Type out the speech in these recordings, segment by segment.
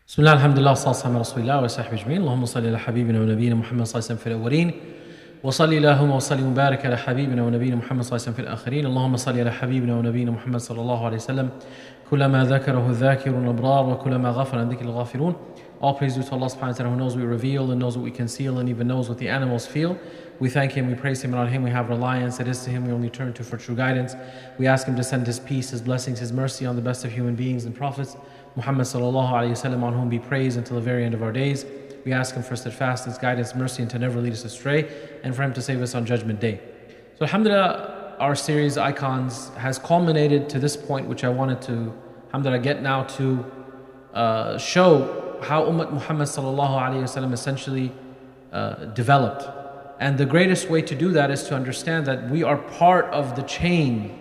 بسم الله الحمد لله والصلاة والسلام على رسول الله وصحبه أجمعين اللهم صل على حبيبنا ونبينا محمد صلى الله عليه وسلم في الأولين وصل اللهم وسلم وبارك على حبيبنا ونبينا محمد صلى الله عليه وسلم في الآخرين اللهم صل على حبيبنا ونبينا محمد صلى الله عليه وسلم كلما ذكره الذاكرون الأبرار وكلما غفل عن ذكر الغافلون. All praise due to Allah subhanahu wa ta'ala who knows what we reveal and knows what we conceal and even knows what the animals feel. We thank Him, we praise Him, and on Him we have reliance. It is to Him we only turn to for true guidance. We ask Him to send His peace, His blessings, His mercy on the best of human beings and prophets, Muhammad sallallahu alayhi wasallam, on whom be praised until the very end of our days. We ask Him for steadfastness, guidance, mercy, and to never lead us astray, and for Him to save us on Judgment Day. So alhamdulillah, our series Icons has culminated to this point, which I wanted to, alhamdulillah, get now to show how Ummah Muhammad sallallahu alayhi wasallam essentially developed. And the greatest way to do that is to understand that we are part of the chain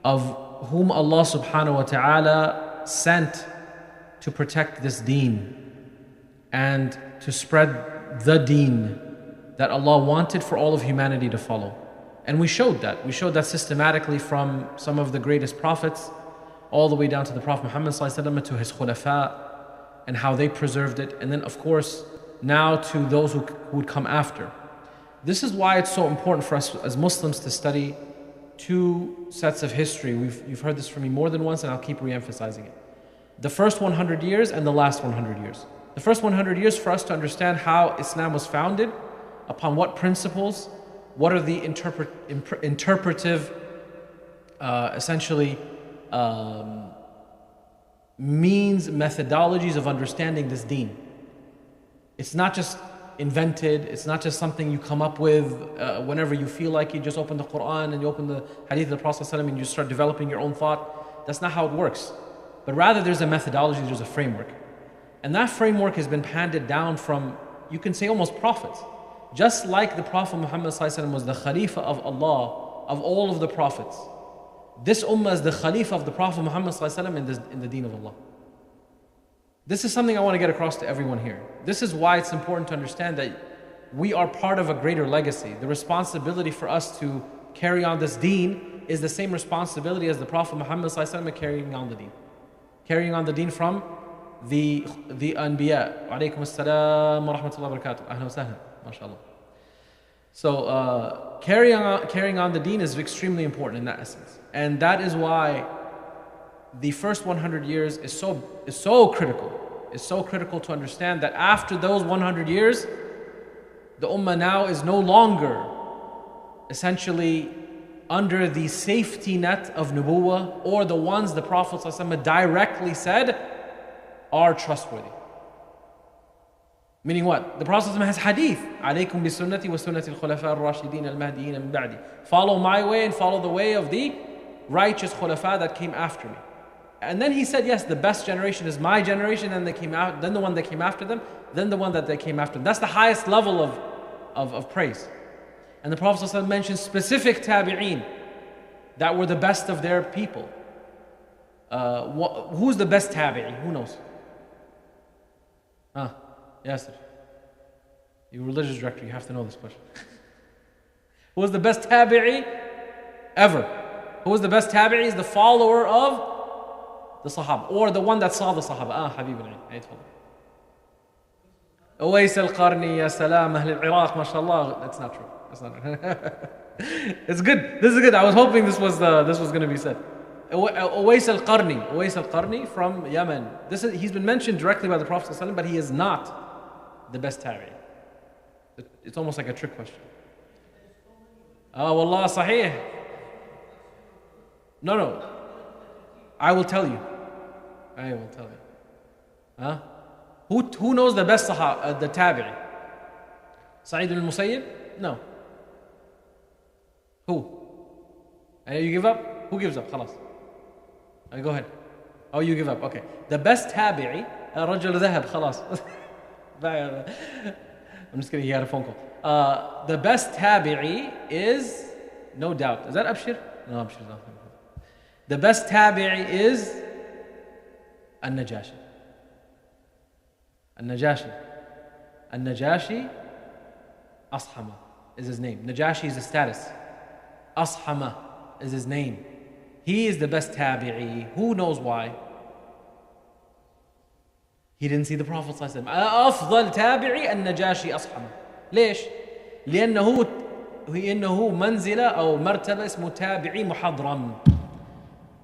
of whom Allah subhanahu wa ta'ala sent to protect this deen and to spread the deen that Allah wanted for all of humanity to follow. And we showed that. We showed that systematically from some of the greatest prophets all the way down to the Prophet Muhammad sallallahu alayhi wasallam, to his khulafa, and how they preserved it, and then of course now to those who would come after. This is why it's so important for us as Muslims to study two sets of history. You've heard this from me more than once, and I'll keep re-emphasizing it. The first 100 years and the last 100 years. The first 100 years for us to understand how Islam was founded, upon what principles, what are the interpretive, essentially, means, methodologies of understanding this deen. It's not just invented, it's not just something you come up with whenever you feel like. You just open the Quran and you open the Hadith of the Prophet ﷺ and you start developing your own thought. That's not how it works. But rather there's a methodology, there's a framework. And that framework has been handed down from, you can say, almost prophets. Just like the Prophet Muhammad ﷺ was the Khalifa of Allah, of all of the prophets. This ummah is the Khalifa of the Prophet Muhammad ﷺ in the deen of Allah. This is something I want to get across to everyone here. This is why it's important to understand that we are part of a greater legacy. The responsibility for us to carry on this deen is the same responsibility as the Prophet Muhammad ﷺ carrying on the deen. Carrying on the deen from the Anbiya. Wa alaykum as-salam wa rahmatullahi wa barakatuh. Ahlan wa sahlan. MashaAllah. So carrying on the deen is extremely important in that essence. And that is why the first 100 years is so critical. It's so critical to understand that after those 100 years, the ummah now is no longer essentially under the safety net of nubuwwah, or the ones the Prophet ﷺ directly said are trustworthy. Meaning what? The Prophet ﷺ has hadith. عَلَيْكُمْ بِسُنَّتِي وَسُنَّةِ الْخُلَفَاءِ الرَّاشِدِينَ الْمَهْدِيِّينَ مِنْ بَعْدِي. Follow my way and follow the way of the righteous khulafa that came after me. And then he said, yes, the best generation is my generation, and then the one that came after them, then the one that they came after them. That's the highest level of praise. And the Prophet ﷺ mentioned specific tabi'een that were the best of their people. Who's the best tabi'i? Who knows? Yes, sir. You're a religious director, you have to know this question. Who was the best tabi'i ever? Who was the best tabi'i? Is the follower of the Sahaba, or the one that saw the Sahaba. Habibullah. Uwais al-Qarni, ya salam, Ahl al-Iraq, mashallah. That's not true. That's not true. It's good. This is good. I was hoping this was going to be said. Uwais al-Qarni from Yemen. He's been mentioned directly by the Prophet ﷺ, but he is not the best tabi'i. It's almost like a trick question. Wallah, sahih. No. I will tell you. Huh? Who knows the best the tabi'i? Sa'id al-Musayyib? No. Who? You give up? Who gives up? Khalas. Go ahead. Oh, you give up. Okay. The best tabi'i, رجل ذهب, خلاص. I'm just kidding, he had a phone call. The best tabi'i is, no doubt, is that Abshir? No, Abshir is not. The best tabi'i is An-Najashi. An-Najashi, Ashama is his name. Najashi is his status. Ashama is his name. He is the best tabi'i. Who knows why? He didn't see the Prophet صلى الله عليه وسلم. أفضل تابعي النجاشي أصحابه. ليش؟ لأنه منزلة أو مرتبة اسمه تابعي محضرم.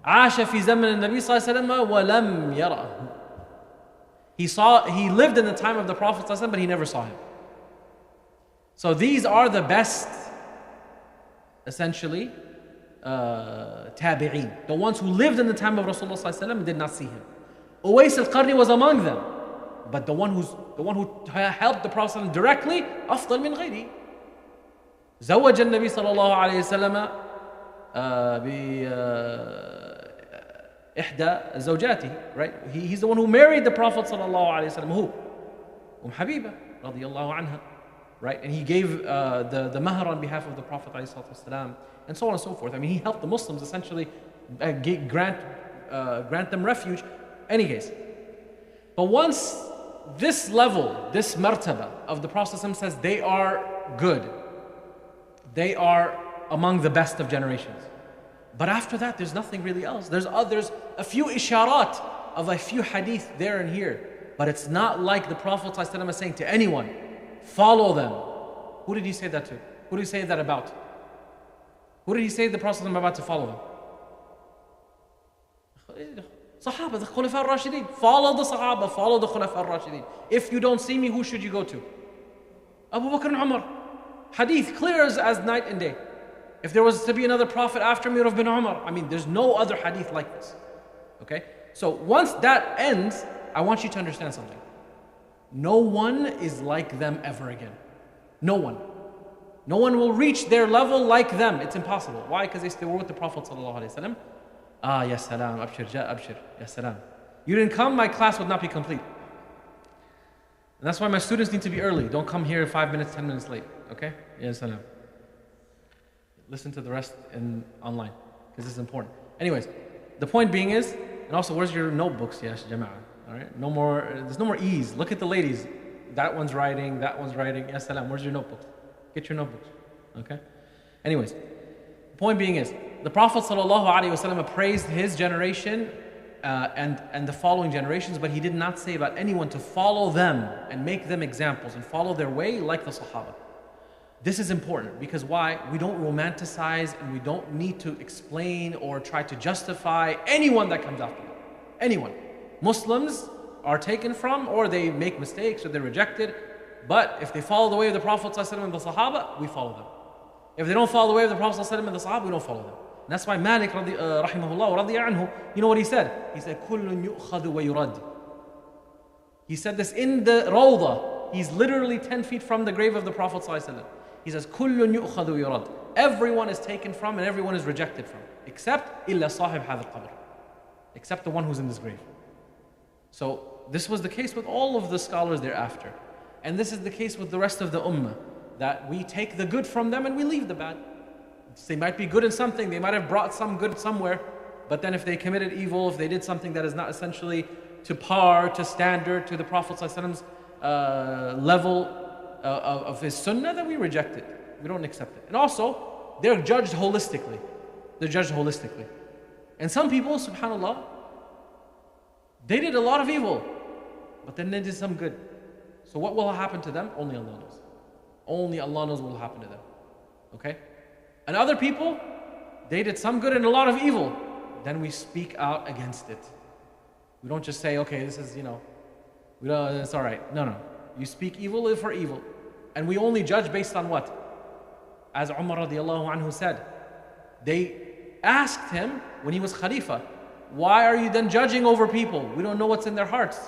عاش في زمن النبي صلى الله عليه وسلم ولم يراه. He lived in the time of the Prophet صلى الله عليه وسلم, but he never saw him. So these are the best, essentially, tabi'een. The ones who lived in the time of Rasulullah صلى الله عليه وسلم and did not see him. Uwais al-Qarni was among them, but the one who helped the Prophet ﷺ directly, أفضل من غيره. زوج النبي صلى الله عليه وسلم بإحدى زوجاته, right? He's the one who married the Prophet صلى الله عليه وسلم. Who? حبيبة رضي الله عنها, right? And he gave the mahar on behalf of the Prophet عليه الصلاة والسلام, and so on and so forth. I mean, he helped the Muslims essentially grant them refuge. Any case, but once this level, this martaba of the Prophet ﷺ says they are good, they are among the best of generations. But after that, there's nothing really else. There's a few isharat of a few hadith there and here, but it's not like the Prophet ﷺ is saying to anyone, follow them. Who did he say that to? Who did he say that about? Who did he say the Prophet ﷺ about to follow them? Sahaba, the Khulafa al-Rashidin. Follow the Sahaba, follow the Khulafa al-Rashidin. If you don't see me, who should you go to? Abu Bakr and Umar. Hadith clear as night and day. If there was to be another prophet after me, it would have been Umar. I mean, there's no other hadith like this. Okay? So once that ends, I want you to understand something. No one is like them ever again. No one. No one will reach their level like them. It's impossible. Why? Because they were with the Prophet sallallahu alaihi wasallam. Ya salam, abshir, abshir, ya salam. You didn't come, my class would not be complete. And that's why my students need to be early. Don't come here 5 minutes, 10 minutes late. Okay? Ya salam. Listen to the rest online, because this is important. Anyways, the point being is, and also, where's your notebooks, ya jama'ah? Alright? There's no more ease. Look at the ladies. That one's writing, ya salam. Where's your notebook? Get your notebooks. Okay? Anyways, the point being is, the Prophet ﷺ praised his generation and the following generations, but he did not say about anyone to follow them and make them examples and follow their way like the Sahaba. This is important because why? We don't romanticize and we don't need to explain or try to justify anyone that comes after them. Anyone. Muslims are taken from, or they make mistakes, or they're rejected. But if they follow the way of the Prophet ﷺ and the Sahaba, we follow them. If they don't follow the way of the Prophet ﷺ and the Sahaba, we don't follow them. And that's why Malik rahimahullah radiya anhu, you know what he said? He said, كُلٌّ يُؤْخَذُ وَيُرَدُّ. He said this in the Rawdah. He's literally 10 feet from the grave of the Prophet ﷺ. He says, كُلٌّ يُؤْخَذُ وَيُرَدُّ. Everyone is taken from and everyone is rejected from. Except إِلَّا صَاحِبْ هَذَا الْقَبْرِ. Except the one who's in this grave. So this was the case with all of the scholars thereafter. And this is the case with the rest of the ummah. That we take the good from them and we leave the bad. They might be good in something, they might have brought some good somewhere, but then if they committed evil, if they did something that is not essentially to par, to standard, to the Prophet ﷺ's level of his sunnah, then we reject it. We don't accept it. And also, they're judged holistically. They're judged holistically. And some people, subhanAllah, they did a lot of evil, but then they did some good. So what will happen to them? Only Allah knows. Only Allah knows what will happen to them. Okay? And other people, they did some good and a lot of evil. Then we speak out against it. We don't just say, okay, this is, it's all right. No. You speak evil for evil. And we only judge based on what? As Umar radiallahu anhu said, they asked him when he was Khalifa, why are you then judging over people? We don't know what's in their hearts.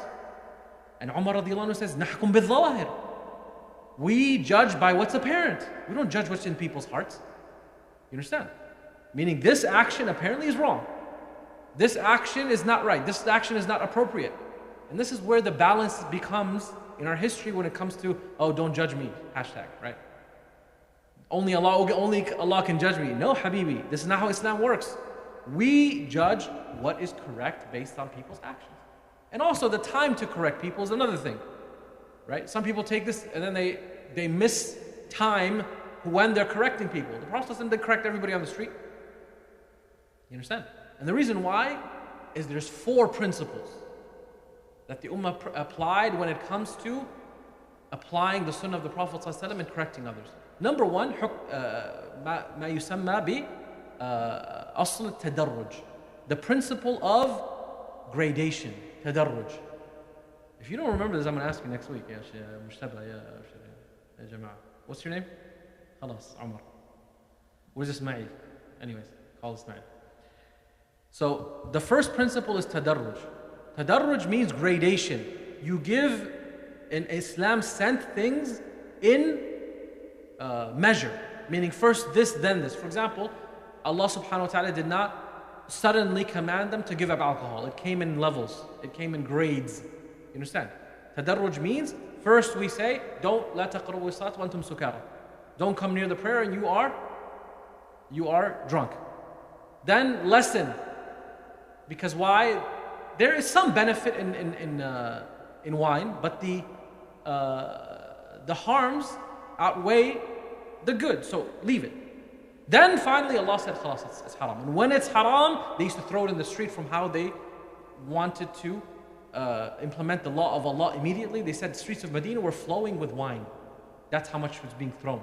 And Umar radiallahu anhu says, نَحْكُمْ بِالظَّوَاهِرِ. We judge by what's apparent. We don't judge what's in people's hearts. You understand? Meaning this action apparently is wrong. This action is not right. This action is not appropriate. And this is where the balance becomes in our history when it comes to, oh, don't judge me, hashtag, right? Only Allah can judge me. No, Habibi, this is not how Islam works. We judge what is correct based on people's actions. And also the time to correct people is another thing, right? Some people take this and then they miss time when they're correcting people. The Prophet didn't correct everybody on the street. You understand? And the reason why is there's 4 principles. that the Ummah applied when it comes to applying the Sunnah of the Prophet ﷺ and correcting others. Number one, ما يسمى بأصل التدرج, the principle of gradation, تدرج. If you don't remember this, I'm going to ask you next week. يا مجتبى يا جماعة. What's your name? خلاص, Umar. Where's Ismail? Anyways, call Ismail. So the first principle is tadarruj. Tadarruj means gradation. You give, in Islam, sent things in measure. Meaning first this, then this. For example, Allah subhanahu wa ta'ala did not suddenly command them to give up alcohol. It came in levels. It came in grades. You understand? Tadarruj means first we say, don't la taqrabu as-salat wa antum sukara. Don't come near the prayer and you are drunk. Then lessen. Because why? There is some benefit in wine, but the harms outweigh the good. So leave it. Then finally Allah said, khalas, it's haram. And when it's haram, they used to throw it in the street from how they wanted to implement the law of Allah immediately. They said the streets of Medina were flowing with wine. That's how much was being thrown.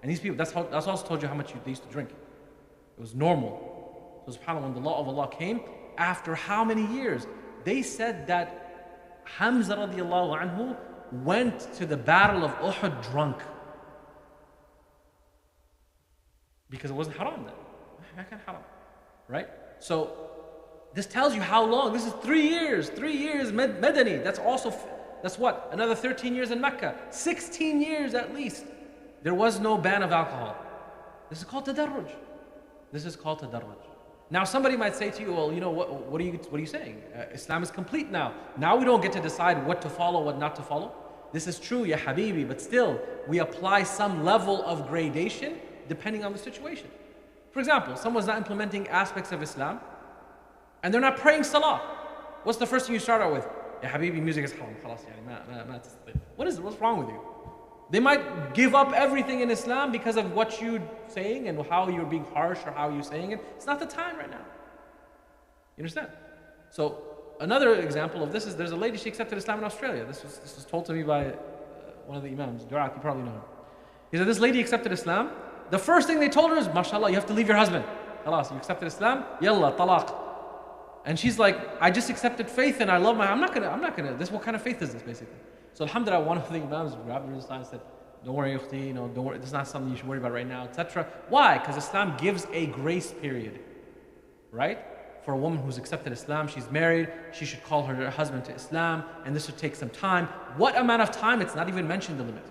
And these people, that's also told you how much they used to drink. It was normal. So subhanAllah, when the law of Allah came, after how many years? They said that Hamza radiallahu anhu went to the battle of Uhud drunk. Because it wasn't haram then. How can haram? Right? So this tells you how long. This is 3 years. 3 years Madani. That's what? Another 13 years in Mecca. 16 years at least. There was no ban of alcohol. This is called tadarruj. This is called tadarruj. Now somebody might say to you, well, you know, what are you saying? Islam is complete now. Now we don't get to decide what to follow, what not to follow. This is true, ya habibi, but still, we apply some level of gradation depending on the situation. For example, someone's not implementing aspects of Islam, and they're not praying salah. What's the first thing you start out with? Ya habibi, music is haram. What's wrong with you? They might give up everything in Islam because of what you're saying and how you're being harsh or how you're saying it. It's not the time right now. You understand? So another example of this is there's a lady, she accepted Islam in Australia. This was told to me by one of the Imams, Durat, you probably know him. He said this lady accepted Islam. The first thing they told her is, mashallah, you have to leave your husband. Khalas, you accepted Islam, yalla, talaq. And she's like, I just accepted faith and I love I'm not gonna, what kind of faith is this basically? So alhamdulillah, one of the Imams grabbed her aside and said, don't worry, ukhti, don't worry, this is not something you should worry about right now, etc. Why? Because Islam gives a grace period, right? For a woman who's accepted Islam, she's married, she should call her husband to Islam, and this would take some time. What amount of time? It's not even mentioned the limit.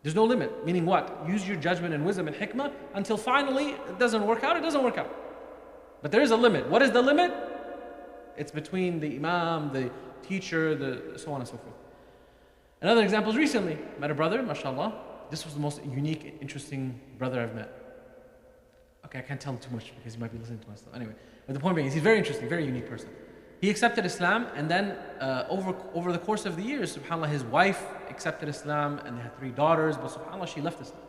There's no limit, meaning what? Use your judgment and wisdom and hikmah until finally it doesn't work out, But there is a limit. What is the limit? It's between the imam, the teacher, the so on and so forth. Another example is recently, met a brother, mashallah. This was the most unique, interesting brother I've met. Okay, I can't tell him too much because he might be listening to my stuff. Anyway, but the point being is he's very interesting, very unique person. He accepted Islam, and then over the course of the years, subhanAllah, his wife accepted Islam, and they had 3 daughters, but subhanAllah, she left Islam.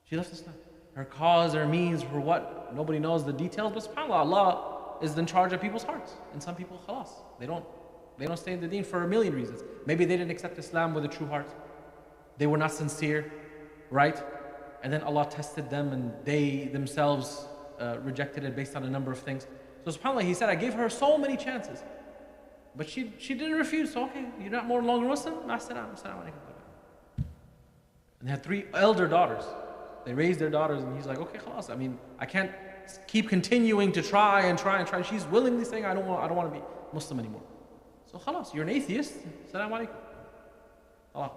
She left Islam. Her cause, her means, for what? Nobody knows the details, but subhanAllah, Allah is in charge of people's hearts. And some people, khalas, they don't stay in the deen for a million reasons. Maybe they didn't accept Islam with a true heart. They were not sincere, right? And then Allah tested them and they themselves rejected it based on a number of things. So subhanAllah, he said, I gave her so many chances. But she didn't refuse. So okay, you're not more longer Muslim? As-salam, as-salam alaykum. And they had 3 elder daughters. They raised their daughters and he's like, okay, khalas. I mean, I can't keep continuing to try and try and try. She's willingly saying, I don't want to be Muslim anymore. So khalas, you're an atheist. Assalamu alaikum. Allah.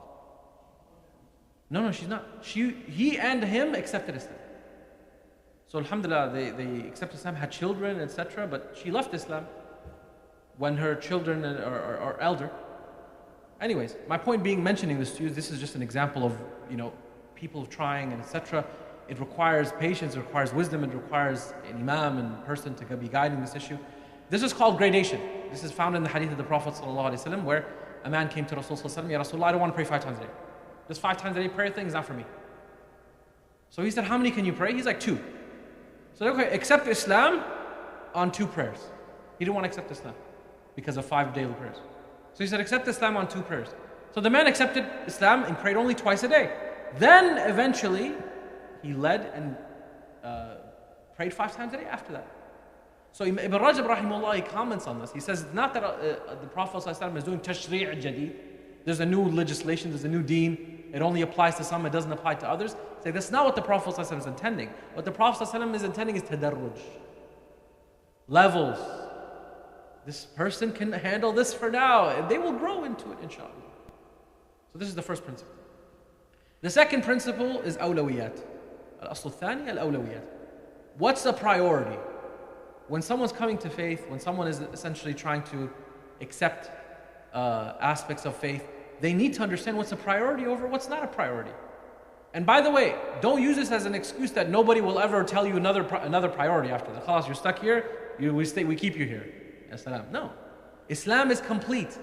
No, she's not. He and him accepted Islam. So alhamdulillah, they accepted Islam, had children, etc. But she left Islam when her children are elder. Anyways, my point being mentioning this to you, this is just an example of, people trying and etc. It requires patience, it requires wisdom, it requires an imam and person to be guiding this issue. This is called gradation. This is found in the hadith of the Prophet ﷺ, where a man came to Rasulullah, Ya Rasulullah, I don't want to pray 5 times a day. This 5 times a day prayer thing is not for me. So he said, how many can you pray? He's like 2. So okay, accept Islam on 2 prayers. He didn't want to accept Islam. because of 5 daily prayers. So he said, accept Islam on 2 prayers. So the man accepted Islam and prayed only twice a day. Then eventually, he led and prayed 5 times a day after that. So Ibn Rajab rahimahullah, he comments on this. He says, it's not that the Prophet ﷺ is doing tashri' jadid. There's a new legislation, there's a new deen. It only applies to some, it doesn't apply to others. Say, that's not what the Prophet ﷺ is intending. What the Prophet ﷺ is intending is tadarruj. Levels. This person can handle this for now, and they will grow into it, inshallah. So this is the first principle. The second principle is awlawiyat. Al-asl al-thani, al-awlawiyat. What's the priority? When someone's coming to faith, when someone is essentially trying to accept aspects of faith, they need to understand what's a priority over what's not a priority. And by the way, don't use this as an excuse that nobody will ever tell you another priority after that. Khalas, you're stuck here, we keep you here. No. Islam is complete,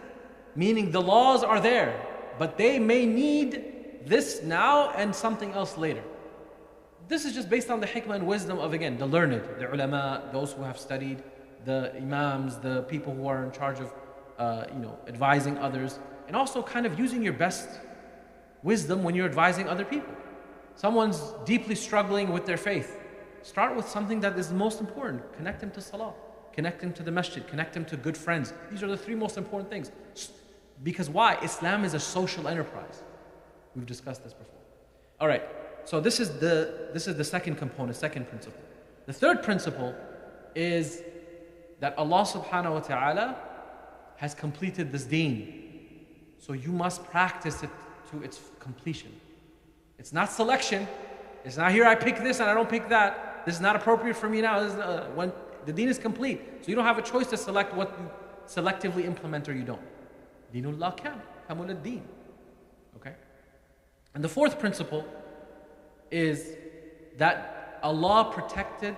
meaning the laws are there, but they may need this now and something else later. This is just based on the hikmah and wisdom of, again, the learned, the ulama, those who have studied, the imams, the people who are in charge of advising others, and also kind of using your best wisdom when you're advising other people. Someone's deeply struggling with their faith. Start with something that is the most important. Connect them to salah, connect them to the masjid, connect them to good friends. These are the 3 most important things. Because why? Islam is a social enterprise. We've discussed this before. All right. So this is the second component, second principle. The third principle is that Allah subhanahu wa ta'ala has completed this deen. So you must practice it to its completion. It's not selection. It's not here I pick this and I don't pick that. This is not appropriate for me now. This is, when the deen is complete. So you don't have a choice to select what you selectively implement or you don't. Dinullah kamul ad-din. Okay? And the fourth principle is that Allah protected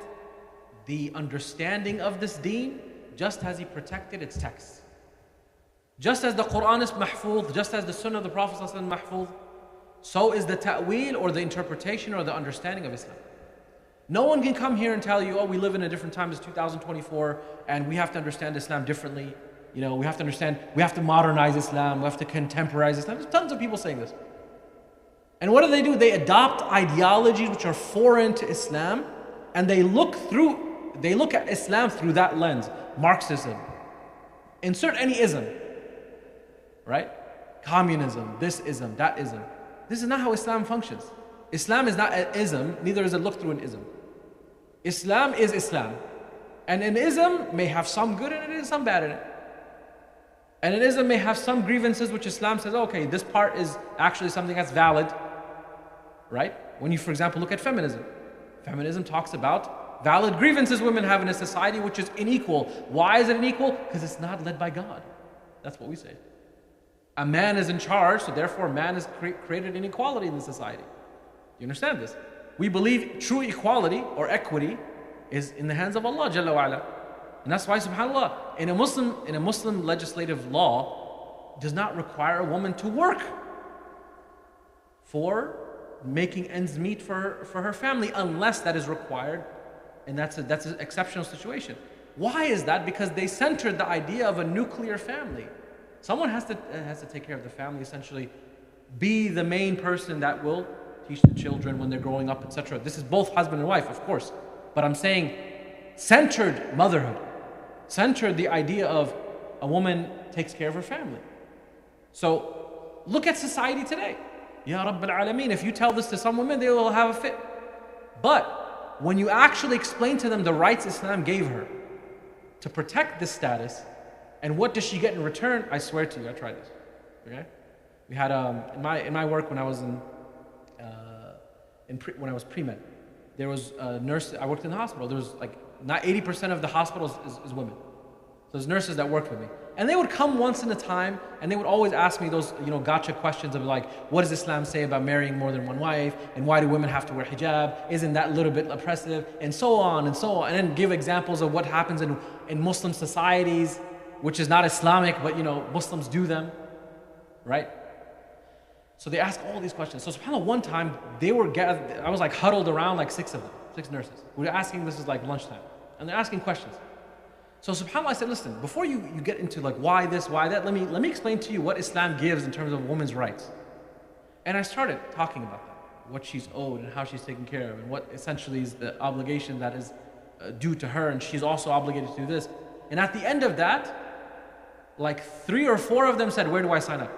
the understanding of this deen just as He protected its text. Just as the Quran is mahfuz, just as the Sunnah of the Prophet is mahfuz, so is the ta'wil or the interpretation or the understanding of Islam. No one can come here and tell you, oh, we live in a different time, it's 2024, and we have to understand Islam differently. We have to understand, we have to modernize Islam, we have to contemporize Islam. There's tons of people saying this. And what do? They adopt ideologies which are foreign to Islam, and they look at Islam through that lens. Marxism. Insert any ism. Right? Communism, this ism, that ism. This is not how Islam functions. Islam is not an ism, neither is it looked through an ism. Islam is Islam. And an ism may have some good in it and some bad in it. And an ism may have some grievances which Islam says, okay, this part is actually something that's valid. Right? When you, for example, look at feminism. Feminism talks about valid grievances women have in a society which is unequal. Why is it unequal? Because it's not led by God. That's what we say. A man is in charge, so therefore man has created inequality in the society. You understand this? We believe true equality or equity is in the hands of Allah Jalla wa Ala. And that's why, subhanAllah, in a Muslim legislative law does not require a woman to work for making ends meet for her family unless that is required, and that's an exceptional situation. Why is that? Because they centered the idea of a nuclear family. Someone has to take care of the family, essentially be the main person that will teach the children when they're growing up, etc. This is both husband and wife, of course, but I'm saying centered motherhood, centered the idea of a woman takes care of her family. So look at society today. Ya Rabbil Alameen, if you tell this to some women, they will have a fit. But when you actually explain to them the rights Islam gave her to protect this status, and what does she get in return? I swear to you, I tried this. Okay, we had in my work when I was when I was pre-med, there was a nurse. I worked in the hospital. There was like not 80% of the hospital is women. So there's nurses that worked with me. And they would come once in a time and they would always ask me those, gotcha questions of like, what does Islam say about marrying more than one wife? And why do women have to wear hijab? Isn't that a little bit oppressive? And so on and so on. And then give examples of what happens in Muslim societies, which is not Islamic, but Muslims do them, right? So they ask all these questions. So subhanAllah, one time they were gathered, I was like huddled around like 6 of them, 6 nurses. We were asking, this is like lunchtime. And they're asking questions. So subhanAllah, I said, listen, before you get into like why this, why that, let me explain to you what Islam gives in terms of women's rights. And I started talking about that, what she's owed and how she's taken care of, and what essentially is the obligation that is due to her, and she's also obligated to do this. And at the end of that, like 3 or 4 of them said, where do I sign up?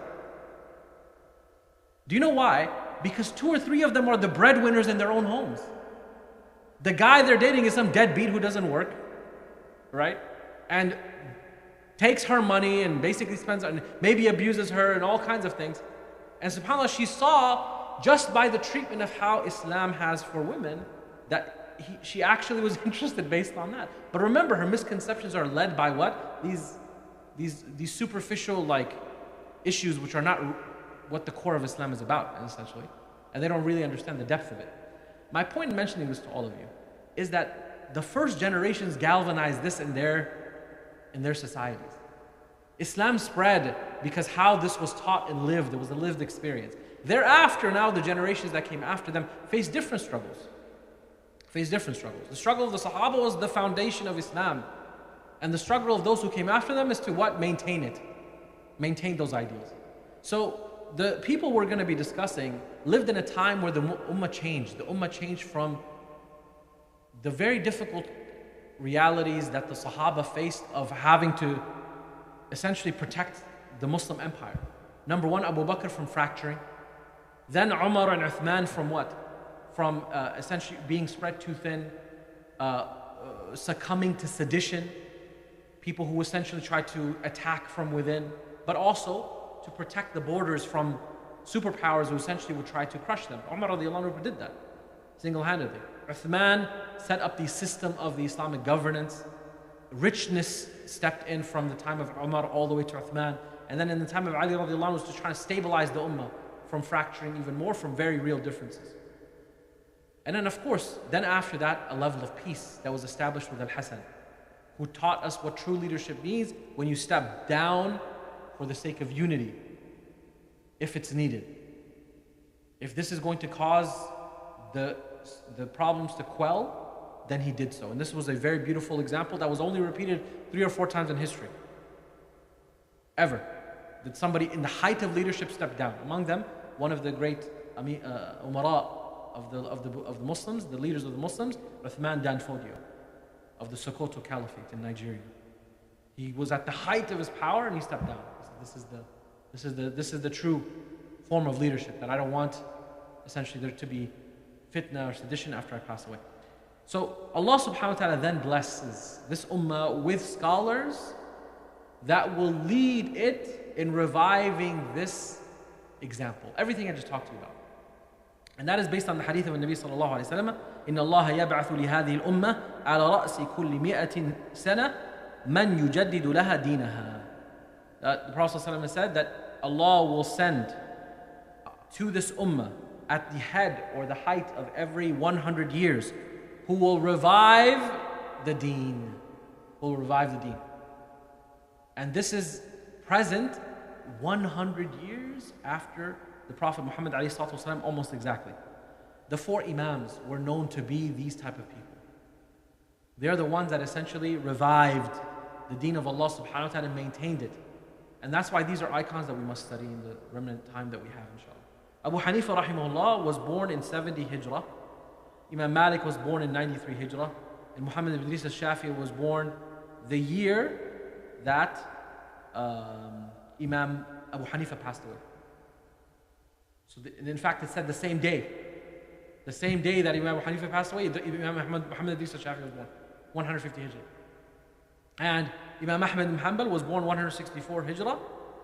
Do you know why? Because 2 or 3 of them are the breadwinners in their own homes. The guy they're dating is some deadbeat who doesn't work, right? And takes her money and basically spends, and maybe abuses her and all kinds of things. And subhanAllah, she saw just by the treatment of how Islam has for women that she actually was interested based on that. But remember, her misconceptions are led by what? These superficial like issues which are not what the core of Islam is about, essentially. And they don't really understand the depth of it. My point in mentioning this to all of you is that the first generations galvanized this in their societies. Islam spread because how this was taught and lived, it was a lived experience. Thereafter, now the generations that came after them faced different struggles. The struggle of the Sahaba was the foundation of Islam. And the struggle of those who came after them is to what? Maintain it. Maintain those ideals. So the people we're going to be discussing lived in a time where the Ummah changed. The Ummah changed from the very difficult realities that the Sahaba faced of having to essentially protect the Muslim empire. Number 1, Abu Bakr from fracturing. Then Umar and Uthman from what? From essentially being spread too thin, succumbing to sedition, people who essentially tried to attack from within, but also to protect the borders from superpowers who essentially would try to crush them. Umar radiallahu anhu did that single-handedly. Uthman set up the system of the Islamic governance. Richness stepped in from the time of Umar all the way to Uthman. And then in the time of Ali radiallahu anhu was to try to stabilize the Ummah from fracturing even more from very real differences. And then of course, then after that, a level of peace that was established with Al-Hasan, who taught us what true leadership means when you step down for the sake of unity, if it's needed. If this is going to cause the problems to quell, then he did so. And this was a very beautiful example that was only repeated 3 or 4 times in history. Ever. That somebody in the height of leadership stepped down. Among them, one of the great umara of the Muslims, the leaders of the Muslims, Uthman Dan Fodio, of the Sokoto Caliphate in Nigeria. He was at the height of his power and he stepped down. This is the true form of leadership, that I don't want essentially there to be fitna or sedition after I pass away. So Allah subhanahu wa ta'ala then blesses this ummah with scholars that will lead it in reviving this example. Everything I just talked to you about. And that is based on the hadith of the Nabi sallallahu alayhi wa sallam. إِنَّ اللَّهَ يَبْعَثُ لِهَذِهِ الْأُمَّةِ عَلَى رَأْسِ كُلِّ 100 سَنَةٍ مَنْ يُجَدِّدُ لَهَا دِينَهَا. The Prophet ﷺ said that Allah will send to this ummah at the head or the height of every 100 years who will revive the deen. And this is present 100 years after the Prophet Muhammad ﷺ, almost exactly. The 4 Imams were known to be these type of people. They're the ones that essentially revived the deen of Allah subhanahu wa ta'ala and maintained it. And that's why these are icons that we must study in the remnant time that we have, inshallah. Abu Hanifa rahimahullah was born in 70 Hijrah. Imam Malik was born in 93 Hijrah. And Muhammad ibn Idris al-Shafi'i was born the year that Imam Abu Hanifa passed away. So in fact, it said the same day. The same day that Imam Abu Hanifa passed away, Imam Muhammad Idris al-Shafi'i was born, 150 Hijrah. And Imam Ahmad ibn Hanbal was born 164 Hijrah,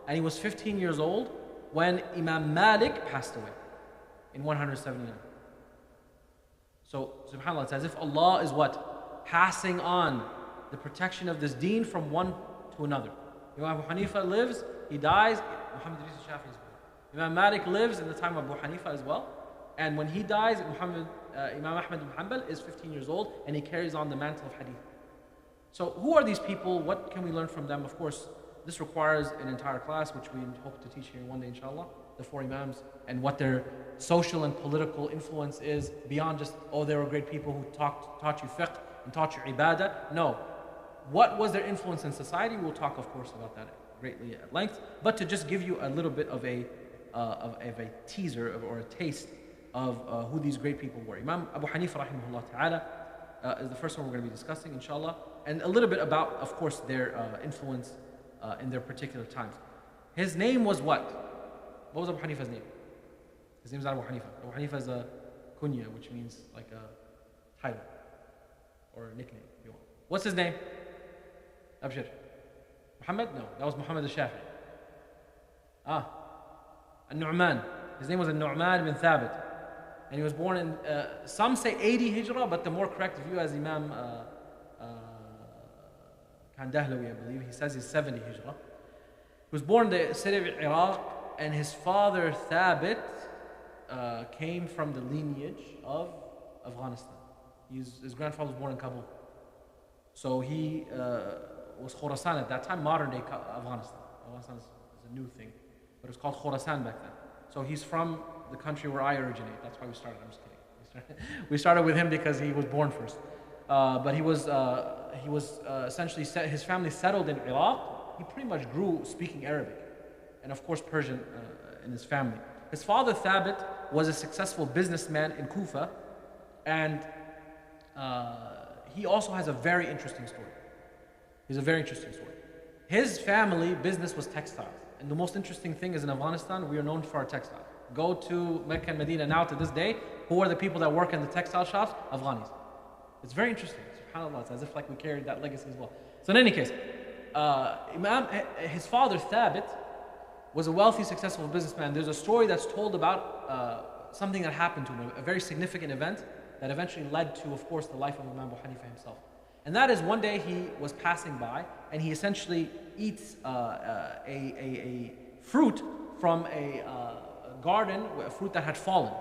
and he was 15 years old when Imam Malik passed away in 179. So, subhanAllah, it's as if Allah is what? Passing on the protection of this deen from one to another. Imam Abu Hanifa lives, he dies, Muhammad Idris al-Shafi'i is born. Imam Malik lives in the time of Abu Hanifa as well, and when he dies, Imam Ahmad ibn Hanbal is 15 years old, and he carries on the mantle of hadith. So who are these people? What can we learn from them? Of course, this requires an entire class, which we hope to teach here one day, inshallah, the 4 Imams, and what their social and political influence is beyond just, oh, they were great people who taught you fiqh and taught you ibadah. No. What was their influence in society? We'll talk, of course, about that greatly at length. But to just give you a little bit of a teaser or a taste of who these great people were. Imam Abu Hanifa rahimahullah ta'ala is the first one we're going to be discussing, inshallah. And a little bit about, of course, their influence in their particular times. His name was what? What was Abu Hanifa's name? His name is not Abu Hanifa. Abu Hanifa is a kunya, which means like a title or a nickname, if you want. What's his name? Abshir. Muhammad? No, that was Muhammad al-Shafi'i. Al-Nu'man. His name was Al-Nu'man bin Thabit. And he was born in, some say 80 Hijrah, but the more correct view, as Imam Kandahlawi, I believe, he says he's 70 Hijrah. He was born in the city of Iraq, and his father Thabit came from the lineage of Afghanistan. His grandfather was born in Kabul. So he was Khorasan at that time, modern day Afghanistan. Afghanistan is a new thing, but it was called Khorasan back then. So he's from the country where I originate. That's why we started. I'm just kidding. We started with him because he was born first. But he was essentially his family settled in Iraq. He pretty much grew speaking Arabic, and of course Persian in his family. His father Thabit was a successful businessman in Kufa, and he also has a very interesting story. He's a very interesting story. His family business was textiles. And the most interesting thing is in Afghanistan, we are known for our textiles. Go to Mecca and Medina now to this day, who are the people that work in the textile shops? Afghanis. It's very interesting. SubhanAllah, it's as if like we carried that legacy as well. So in any case, his father Thabit was a wealthy, successful businessman. There's a story that's told about something that happened to him, a very significant event that eventually led to, of course, the life of Imam Abu Hanifa himself. And that is one day he was passing by and he essentially eats a fruit from a garden, a fruit that had fallen.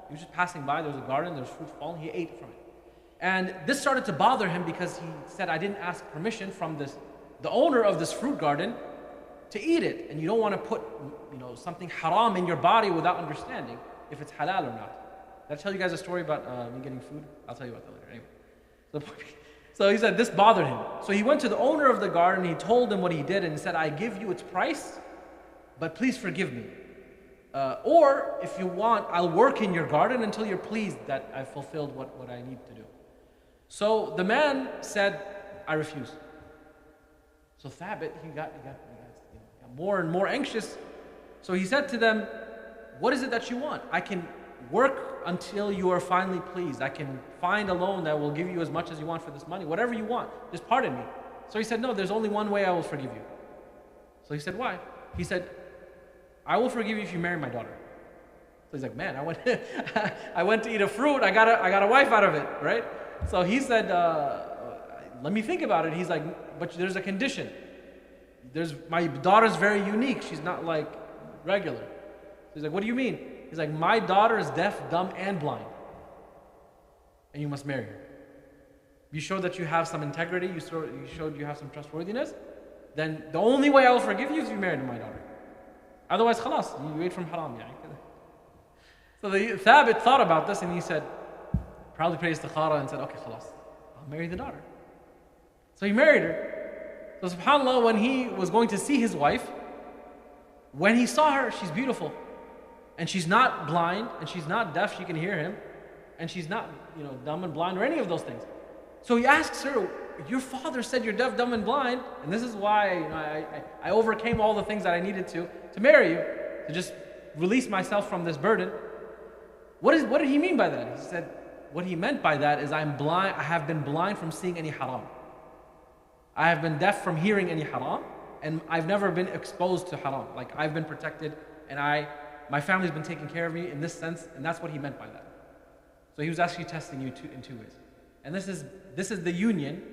He was just passing by, there was a garden, there was fruit fallen, he ate from it. And this started to bother him because he said, I didn't ask permission from the owner of this fruit garden to eat it. And you don't want to put something haram in your body without understanding if it's halal or not. Did I tell you guys a story about me getting food? I'll tell you about that later. Anyway. So he said this bothered him. So he went to the owner of the garden, he told him what he did, and he said, I give you its price, but please forgive me. Or if you want, I'll work in your garden until you're pleased that I fulfilled what I need to do. So the man said, I refuse. So Thabit, he got more and more anxious. So he said to them, what is it that you want? I can work until you are finally pleased. I can find a loan that will give you as much as you want for this money. Whatever you want, just pardon me. So he said, no, there's only one way I will forgive you. So he said, why? He said, I will forgive you if you marry my daughter. So he's like, man, I went to eat a fruit. I got a wife out of it, right? So he said, let me think about it. He's like, but there's a condition. My daughter's very unique. She's not like regular. So he's like, what do you mean? He's like, my daughter is deaf, dumb, and blind. And you must marry her. You show that you have some integrity, you showed you have some trustworthiness, then the only way I will forgive you is if you marry my daughter. Otherwise, khalas, you ate from haram. So the Thabit thought about this and he said, probably prayed istikhara and said, okay, khalas, I'll marry the daughter. So he married her. So subhanAllah, when he was going to see his wife, when he saw her, she's beautiful. And she's not blind, and she's not deaf, she can hear him, and she's not, dumb and blind or any of those things. So he asks her, your father said you're deaf, dumb, and blind, and this is why I overcame all the things that I needed to marry you, to just release myself from this burden. What did he mean by that? He said, what he meant by that is I'm blind, I have been blind from seeing any haram. I have been deaf from hearing any haram, and I've never been exposed to haram. Like I've been protected, and my family's been taking care of me in this sense, and that's what he meant by that. So he was actually testing you in two ways. And this is the union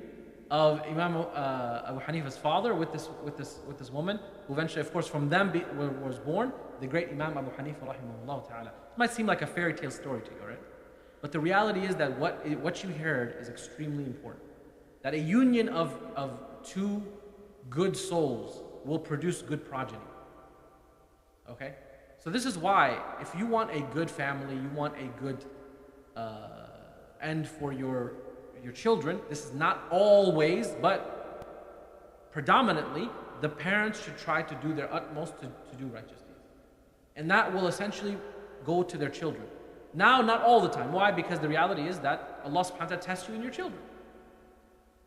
of Imam Abu Hanifa's father with this woman, who eventually, of course, from them was born the great Imam Abu Hanifa rahimahullah ta'ala. It might seem like a fairy tale story to you, right? But the reality is that what you heard is extremely important. That a union of two good souls will produce good progeny. Okay? So this is why, if you want a good family, you want a good end for your children, this is not always, but predominantly, the parents should try to do their utmost to do righteous deeds. And that will essentially go to their children. Now, not all the time. Why? Because the reality is that Allah subhanahu wa ta'ala tests you in your children.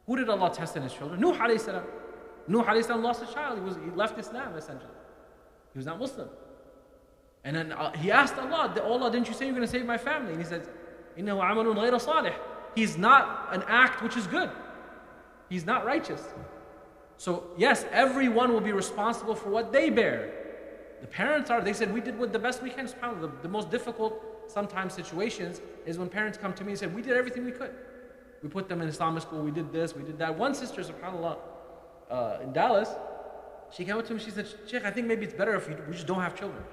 Who did Allah test in his children? Nuh alayhi salam. Nuh alayhi salam lost a child. He left Islam essentially. He was not Muslim. And then he asked Allah, Allah, didn't you say you're going to save my family? And he said, إِنَّهُ عَمَلٌ غَيْرَ صَالِحٍ. He's not an act which is good. He's not righteous. So yes, everyone will be responsible for what they bear. The parents are, they said, we did the best we can. SubhanAllah, the most difficult sometimes situations is when parents come to me and say, we did everything we could. We put them in Islamic school, we did this, we did that. One sister, SubhanAllah, in Dallas, she came up to me, she said, Sheikh, I think maybe it's better if we just don't have children.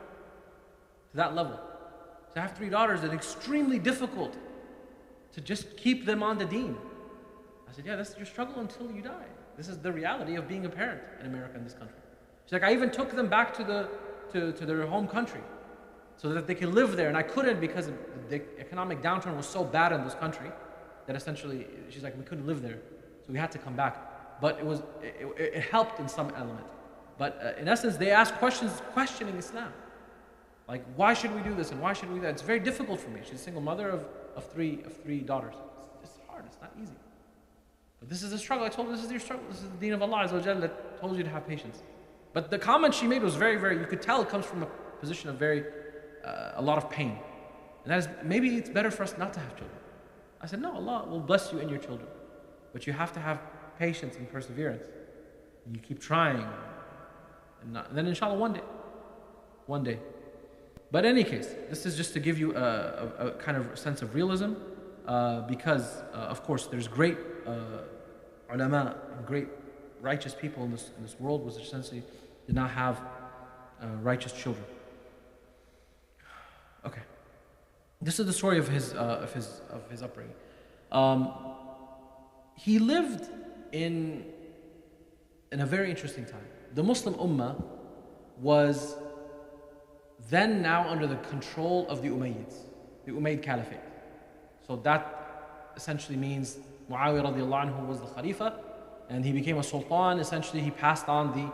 To that level. To have 3 daughters is extremely difficult to just keep them on the deen. I said, yeah, that's your struggle until you die. This is the reality of being a parent in America, in this country. She's like, I even took them back to their home country so that they can live there. And I couldn't because the economic downturn was so bad in this country that essentially, she's like, we couldn't live there. So we had to come back. But it helped in some element. But in essence, they asked questions questioning Islam. Like, why should we do this and why should we do that? It's very difficult for me. She's a single mother of three daughters. It's hard, it's not easy. But this is a struggle. I told her, this is your struggle. This is the deen of Allah Azza wa Jalla that told you to have patience. But the comment she made was very, very, you could tell it comes from a position of a lot of pain. And that is, maybe it's better for us not to have children. I said, no, Allah will bless you and your children. But you have to have patience and perseverance. And you keep trying. And then inshallah one day. But in any case, this is just to give you a kind of sense of realism, because of course there's great ulama and great righteous people in this world which essentially did not have righteous children. Okay, this is the story of his upbringing. He lived in a very interesting time. The Muslim Ummah was then now under the control of the Umayyads, the Umayyad Caliphate. So that essentially means Muawiyah radiallahu anhu was the Khalifa and he became a Sultan. Essentially he passed on the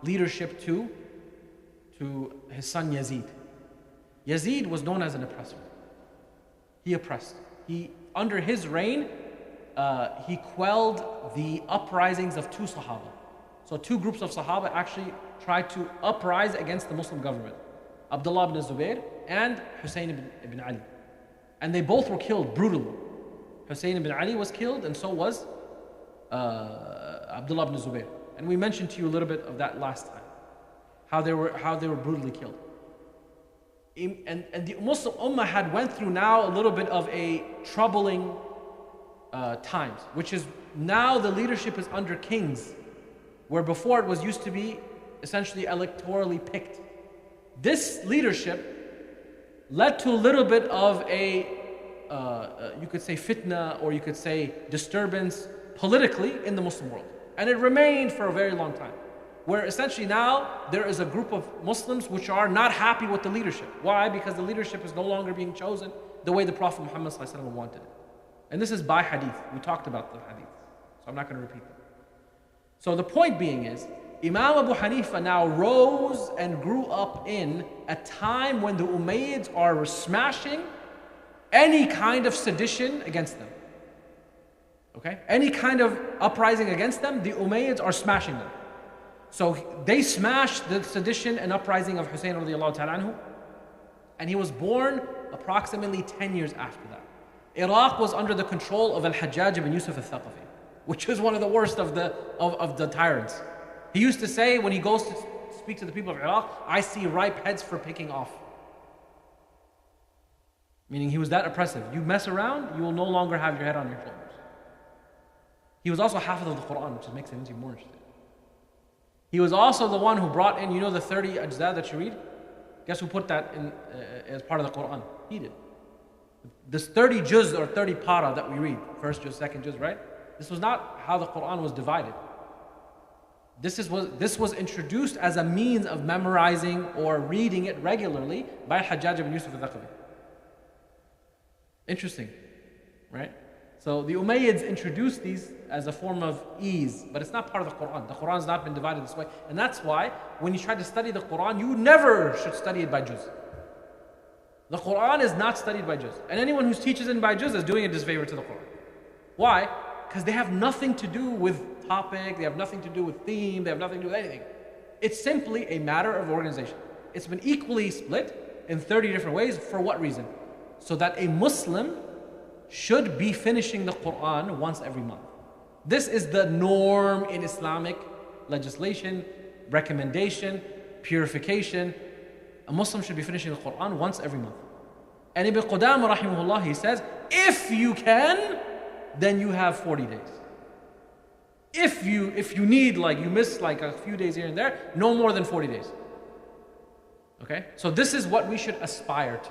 leadership to his son Yazid. Yazid was known as an oppressor. He oppressed. Under his reign, he quelled the uprisings of 2 Sahaba. So 2 groups of Sahaba actually tried to uprise against the Muslim government. Abdullah ibn Zubayr and Hussein ibn Ali. And they both were killed brutally. Hussein ibn Ali was killed and so was Abdullah ibn Zubayr. And we mentioned to you a little bit of that last time. How they were brutally killed. And the Muslim Ummah had went through now a little bit of a troubling times, which is now the leadership is under kings, where before it was used to be essentially electorally picked. This leadership led to a little bit of you could say fitna, or you could say disturbance politically in the Muslim world. And it remained for a very long time, where essentially now there is a group of Muslims which are not happy with the leadership. Why? Because the leadership is no longer being chosen the way the Prophet Muhammad ﷺ wanted it. And this is by hadith. We talked about the hadith, so I'm not going to repeat them. So the point being is, Imam Abu Hanifa now rose and grew up in a time when the Umayyads are smashing any kind of sedition against them. Okay? Any kind of uprising against them, the Umayyads are smashing them. So they smashed the sedition and uprising of Hussein radiallahu ta'ala anhu, and he was born approximately 10 years after that. Iraq was under the control of Al-Hajjaj ibn Yusuf al-Thaqafi, which was one of the worst of the tyrants. He used to say when he goes to speak to the people of Iraq, I see ripe heads for picking off. Meaning he was that oppressive. You mess around, you will no longer have your head on your shoulders. He was also Hafiz of the Quran, which makes him even more interesting. He was also the one who brought in, the 30 ajza that you read? Guess who put that in as part of the Quran? He did. This 30 juz or 30 para that we read, first juz, second juz, right? This was not how the Quran was divided. This was introduced as a means of memorizing or reading it regularly by Al-Hajjaj ibn Yusuf al-Thaqafi. Interesting, right? So the Umayyads introduced these as a form of ease, but it's not part of the Quran. The Quran has not been divided this way. And that's why when you try to study the Quran, you never should study it by juz. The Quran is not studied by juz. And anyone who teaches it by juz is doing a disfavor to the Quran. Why? Because they have nothing to do with topic, they have nothing to do with theme, they have nothing to do with anything. It's simply a matter of organization. It's been equally split in 30 different ways. For what reason? So that a Muslim should be finishing the Quran once every month. This is the norm in Islamic legislation, recommendation, purification. A Muslim should be finishing the Quran once every month. And Ibn Qudamah rahimahullah, he says, if you can, then you have 40 days. If you need, like you miss like a few days here and there, no more than 40 days. Okay? So this is what we should aspire to.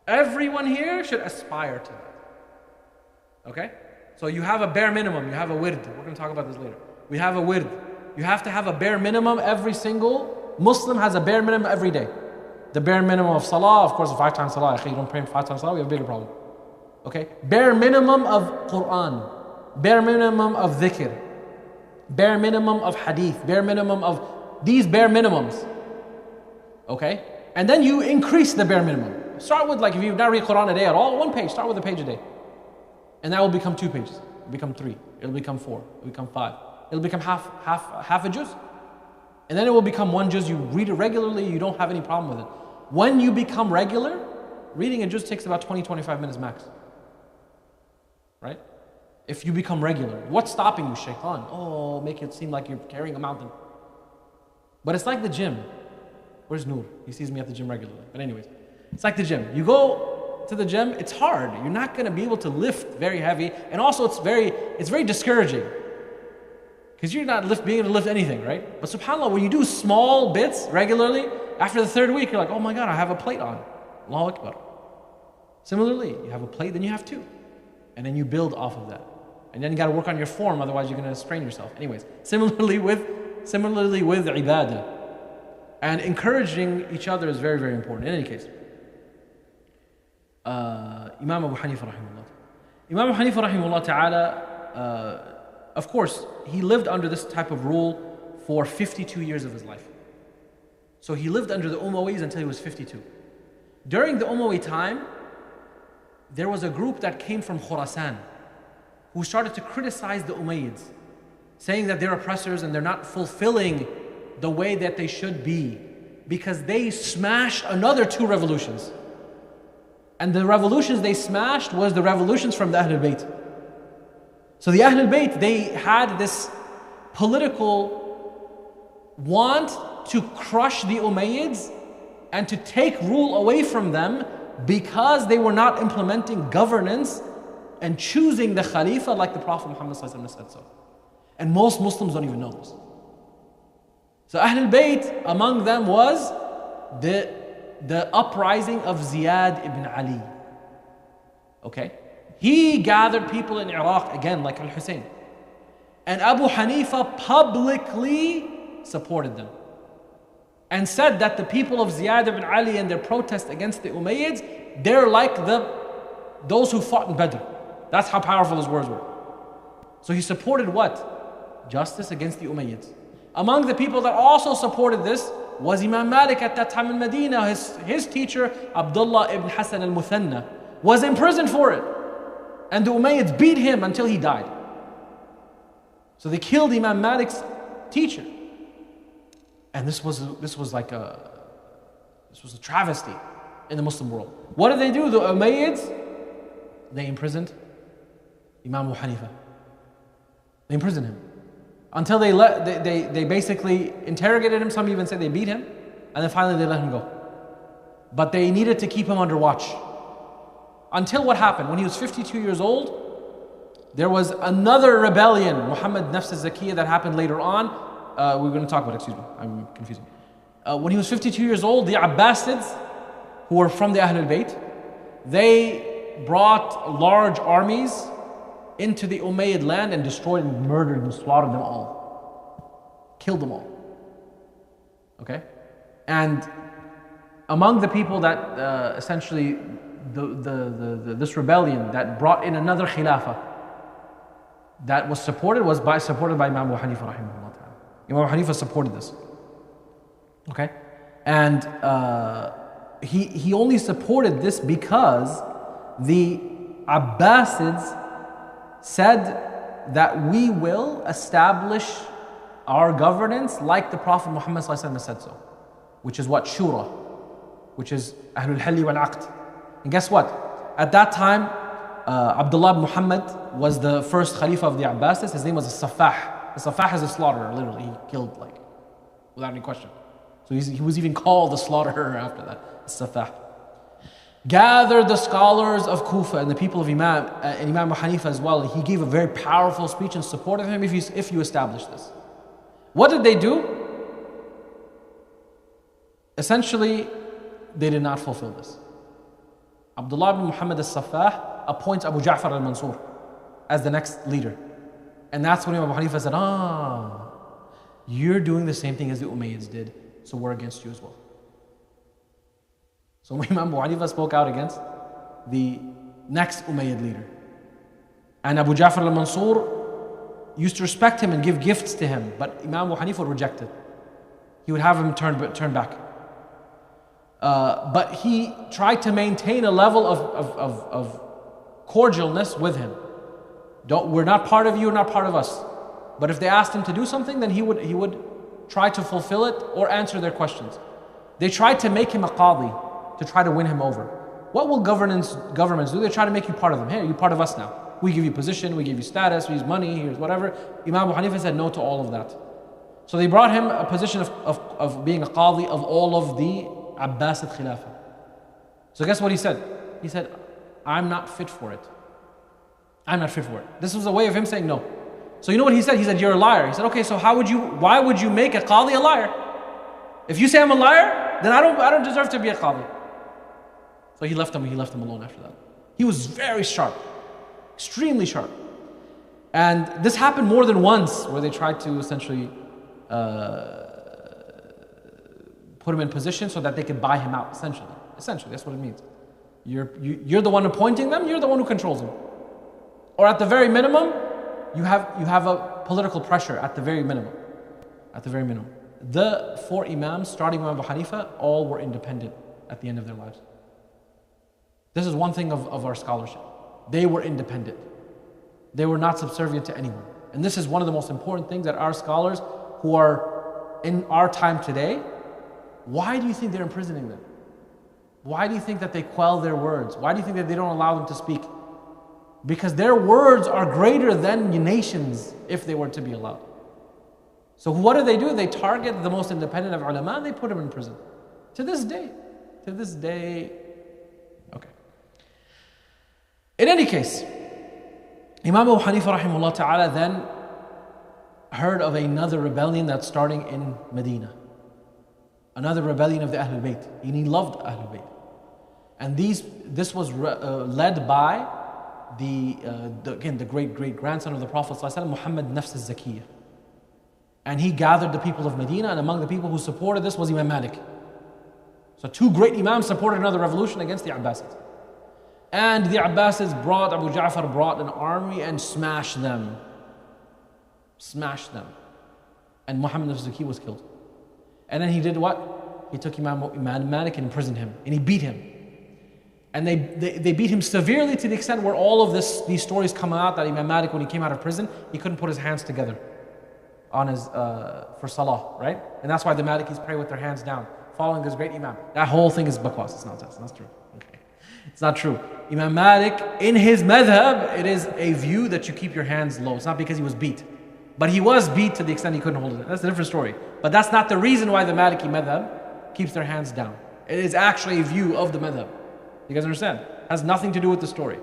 Everyone here should aspire to that. Okay? So you have a bare minimum, you have a wird. We're going to talk about this later. We have a wird. You have to have a bare minimum. Every single Muslim has a bare minimum every day. The bare minimum of salah, of course, 5 times salah. If you don't pray 5 times salah, we have a bigger problem. Okay? Bare minimum of Quran. Bare minimum of dhikr. Bare minimum of hadith. Bare minimum of these bare minimums. Okay? And then you increase the bare minimum. Start with, like, if you not read Quran a day at all, 1 page. Start with a page a day. And that will become 2 pages. It'll become 3. It'll become 4. It'll become 5. It'll become half a juz. And then it will become 1 juz. You read it regularly, you don't have any problem with it. When you become regular, reading a juz takes about 20-25 minutes max. Right? If you become regular. What's stopping you, shaitan? Oh, make it seem like you're carrying a mountain. But it's like the gym. Where's Noor? He sees me at the gym regularly. But anyways, it's like the gym. You go to the gym, it's hard. You're not going to be able to lift very heavy. And also it's very discouraging. Because you're not being able to lift anything, right? But subhanAllah, when you do small bits regularly, after the 3rd week, you're like, oh my God, I have a plate on. Allahu Akbar. Similarly, you have a plate, then you have 2. And then you build off of that. And then you got to work on your form, otherwise you're going to strain yourself. Anyways, similarly with ibadah. And encouraging each other is very, very important. In any case, Imam Abu Hanifa rahimahullah. Imam Abu Hanifa rahimahullah ta'ala, of course, he lived under this type of rule for 52 years of his life. So he lived under the Umayyads until he was 52. During the Umayyad time, there was a group that came from Khurasan who started to criticize the Umayyads, saying that they're oppressors and they're not fulfilling the way that they should be, because they smashed another 2 revolutions. And the revolutions they smashed was the revolutions from the Ahlul Bayt. So the Ahlul Bayt, they had this political want to crush the Umayyads and to take rule away from them, because they were not implementing governance and choosing the Khalifa like the Prophet Muhammad ﷺ said so. And most Muslims don't even know this. So Ahlul Bayt, among them was the uprising of Ziyad ibn Ali. Okay? He gathered people in Iraq, again, like Al-Hussein. And Abu Hanifa publicly supported them. And said that the people of Ziyad ibn Ali and their protest against the Umayyads, they're like those who fought in Badr. That's how powerful his words were. So he supported what? Justice against the Umayyads. Among the people that also supported this was Imam Malik at that time in Medina. His teacher, Abdullah ibn Hassan al-Muthanna, was imprisoned for it. And the Umayyads beat him until he died. So they killed Imam Malik's teacher. And this was a travesty in the Muslim world. What did they do? The Umayyads, they imprisoned Imam Abu Hanifa. They imprisoned him until they basically interrogated him. Some even say they beat him, and then finally they let him go. But they needed to keep him under watch. Until what happened? When he was 52 years old, there was another rebellion, Muhammad Nafs al-Zakiyya, that happened later on. We're going to talk about it, excuse me, I'm confusing. When he was 52 years old, the Abbasids, who were from the Ahlul Bayt, they brought large armies into the Umayyad land and destroyed and murdered and slaughtered them all. Killed them all. Okay? And among the people that essentially this rebellion that brought in another khilafah that was supported by Imam Abu Hanifa rahimahullah ta'ala. Imam Abu Hanifa supported this. Okay? And he only supported this because the Abbasids said that we will establish our governance like the Prophet Muhammad ﷺ said so, which is what? Shura, which is Ahlul Halli wal Aqd. And guess what? At that time, Abdullah ibn Muhammad was the first Khalifa of the Abbasids. His name was a Safah. The Safah is a slaughterer, literally. He killed, like, without any question. So he was even called the slaughterer after that, Safah. Gathered the scholars of Kufa and the people of Imam Abu Hanifa as well. He gave a very powerful speech in support of him if you establish this. What did they do? Essentially, they did not fulfill this. Abdullah ibn Muhammad al-Safah appoints Abu Ja'far al-Mansur as the next leader. And that's when Imam Abu Hanifa said, you're doing the same thing as the Umayyads did, so we're against you as well. So Imam Abu Hanifa spoke out against the next Umayyad leader. And Abu Ja'far al-Mansur used to respect him and give gifts to him, but Imam Abu Hanifa would reject it. He would have him turn back. But he tried to maintain a level of cordialness with him. We're not part of you, you're not part of us. But if they asked him to do something, then he would try to fulfill it or answer their questions. They tried to make him a qadi to try to win him over. What will governments do? They try to make you part of them. Hey, you're part of us now. We give you position, we give you status, we use money, here's whatever. Imam Abu Hanifa said no to all of that. So they brought him a position of being a qadi of all of the Abbasid Khilafah. So guess what he said? He said, I'm not fit for it. I'm not fit for it. This was a way of him saying no. So you know what he said? He said, you're a liar. He said, okay, so why would you make a qadi a liar? If you say I'm a liar, then I don't deserve to be a qadi. So he left him alone after that. He was very sharp, extremely sharp. And this happened more than once where they tried to essentially put him in position so that they could buy him out, essentially, that's what it means. You're the one appointing them, you're the one who controls them. Or at the very minimum, you have a political pressure at the very minimum. At the very minimum. The four Imams, starting with Abu Hanifa, all were independent at the end of their lives. This is one thing of our scholarship. They were independent. They were not subservient to anyone. And this is one of the most important things that our scholars who are in our time today, why do you think they're imprisoning them? Why do you think that they quell their words? Why do you think that they don't allow them to speak? Because their words are greater than nations if they were to be allowed. So what do? They target the most independent of ulama and they put them in prison. To this day. Okay. In any case, Imam Abu Hanifa rahimahullah ta'ala then heard of another rebellion that's starting in Medina. Another rebellion of the Ahlul Bayt. And he loved Ahlul Bayt. And this was led by the great-great-grandson of the Prophet ﷺ, Muhammad Nafs al-Zakiyah. And he gathered the people of Medina, and among the people who supported this was Imam Malik. So two great Imams supported another revolution against the Abbasids. And the Abbasids Abu Ja'far brought an army and smashed them. And Muhammad Nafs al-Zakiyah was killed. And then he did what? He took Imam Malik and imprisoned him, and he beat him. And they beat him severely to the extent where all of these stories come out that Imam Malik, when he came out of prison, he couldn't put his hands together on his for salah, right? And that's why the Malikis pray with their hands down, following this great Imam. That whole thing is bakwas. It's not true. Okay. It's not true. Imam Malik, in his madhab, it is a view that you keep your hands low. It's not because he was beat. But he was beat to the extent he couldn't hold it. That's a different story. But that's not the reason why the Maliki madhab keeps their hands down. It is actually a view of the madhab. You guys understand? It has nothing to do with the story.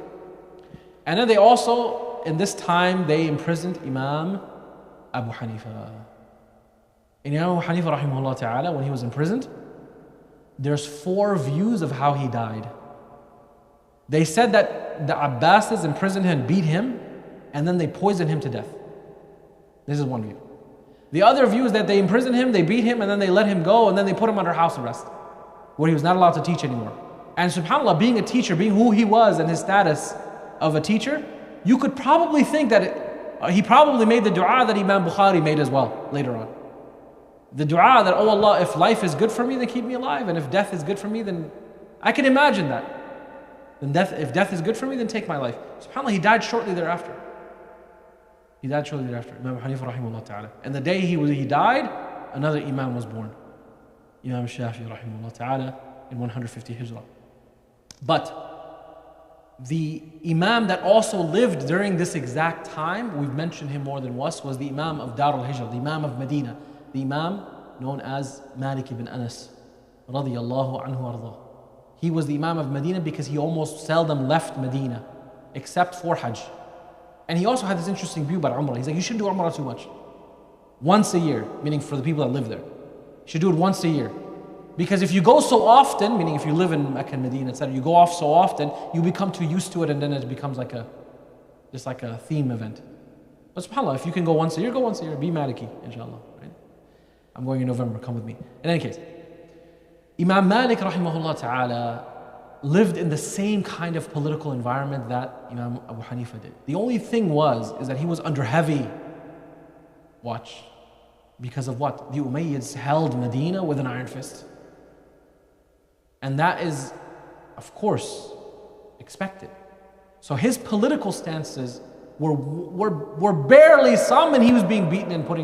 And then they also, in this time, they imprisoned Imam Abu Hanifa. And Imam Abu Hanifa rahimahullah ta'ala, when he was imprisoned, there's 4 views of how he died. They said that the Abbasids imprisoned him and beat him, and then they poisoned him to death. This is one view. The other view is that they imprisoned him, they beat him, and then they let him go, and then they put him under house arrest, where he was not allowed to teach anymore. And subhanAllah, being a teacher, being who he was and his status of a teacher, you could probably think that he probably made the dua that Imam Bukhari made as well later on. The dua that, oh Allah, if life is good for me, then keep me alive. And if death is good for me, then I can imagine that. Then if death is good for me, then take my life. SubhanAllah, he died shortly thereafter. He died shortly thereafter. Imam Hanif rahimahullah ta'ala. And the day he died, another Imam was born. Imam Shafi rahimahullah ta'ala in 150 Hijrah. But the Imam that also lived during this exact time, we've mentioned him more than once, was the Imam of Dar al-Hijrah, the Imam of Medina, the Imam known as Malik ibn Anas radiyallahu anhu arda. He was the Imam of Medina because he almost seldom left Medina except for Hajj. And he also had this interesting view about Umrah. He's like, you shouldn't do Umrah too much. Once a year, meaning for the people that live there. You should do it once a year. Because if you go so often, meaning if you live in Mecca and Medina, etc., you go off so often, you become too used to it and then it becomes just like a theme event. But subhanAllah, if you can go once a year, go once a year. Be Maliki, inshallah. Right? I'm going in November, come with me. In any case, Imam Malik rahimahullah ta'ala lived in the same kind of political environment that Imam Abu Hanifa did. The only thing is that he was under heavy watch. Because of what? The Umayyads held Medina with an iron fist. And that is, of course, expected. So his political stances were barely some, and he was being beaten and put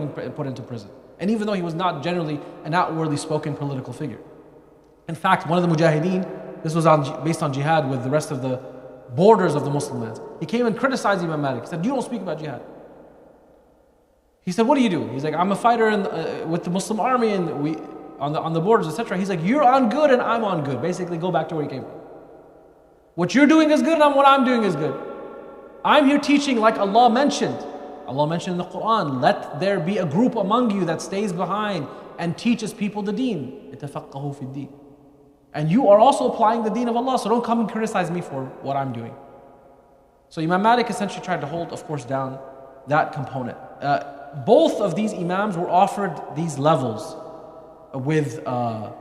into prison. And even though he was not generally an outwardly spoken political figure. In fact, one of the Mujahideen, this was based on jihad with the rest of the borders of the Muslim lands. He came and criticized Imam Malik. He said, you don't speak about jihad. He said, what do you do? He's like, I'm a fighter with the Muslim army and we on the borders, etc. He's like, you're on good and I'm on good. Basically, go back to where you came from. What you're doing is good and what I'm doing is good. I'm here teaching like Allah mentioned. Allah mentioned in the Quran, let there be a group among you that stays behind and teaches people the deen. يَتَفَقَّهُ فِي الدِّينِ. And you are also applying the deen of Allah, so don't come and criticize me for what I'm doing. So Imam Malik essentially tried to hold, of course, down that component. Both of these Imams were offered these levels with the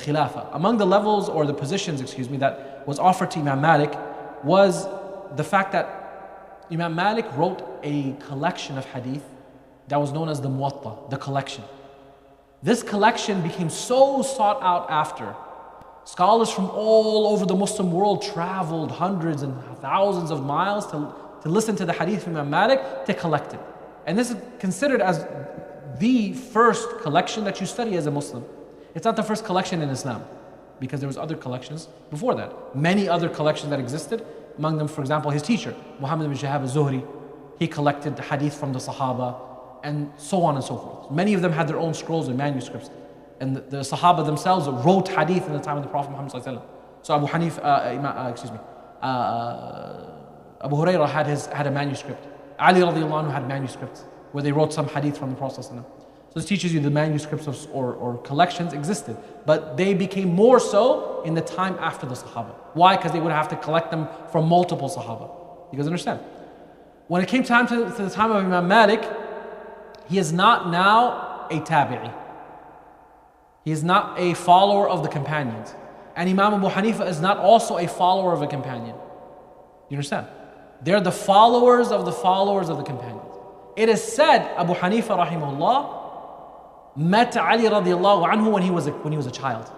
Khilafah. Among the levels or the positions, that was offered to Imam Malik was the fact that Imam Malik wrote a collection of hadith that was known as the Muwatta, the collection. This collection became so sought out after. Scholars from all over the Muslim world traveled hundreds and thousands of miles to listen to the hadith of Imam Malik, to collect it. And this is considered as the first collection that you study as a Muslim. It's not the first collection in Islam, because there was other collections before that. Many other collections that existed, among them, for example, his teacher, Muhammad ibn Shihab al-Zuhri. He collected the hadith from the Sahaba, and so on and so forth. Many of them had their own scrolls and manuscripts. And the Sahaba themselves wrote hadith in the time of the Prophet Muhammad sallallahu alaihi wasallam. So Abu Hurairah had a manuscript. Ali radiallahu anhu had manuscripts where they wrote some hadith from the Prophet sallallahu alaihi wasallam. So this teaches you the manuscripts or collections existed. But they became more so in the time after the Sahaba. Why? Because they would have to collect them from multiple Sahaba. You guys understand? When it came time to the time of Imam Malik, he is not now a tabi'i. He is not a follower of the companions. And Imam Abu Hanifa is not also a follower of a companion. You understand? They're the followers of the companions. It is said Abu Hanifa rahimahullah met Ali radiallahu anhu when he was a child.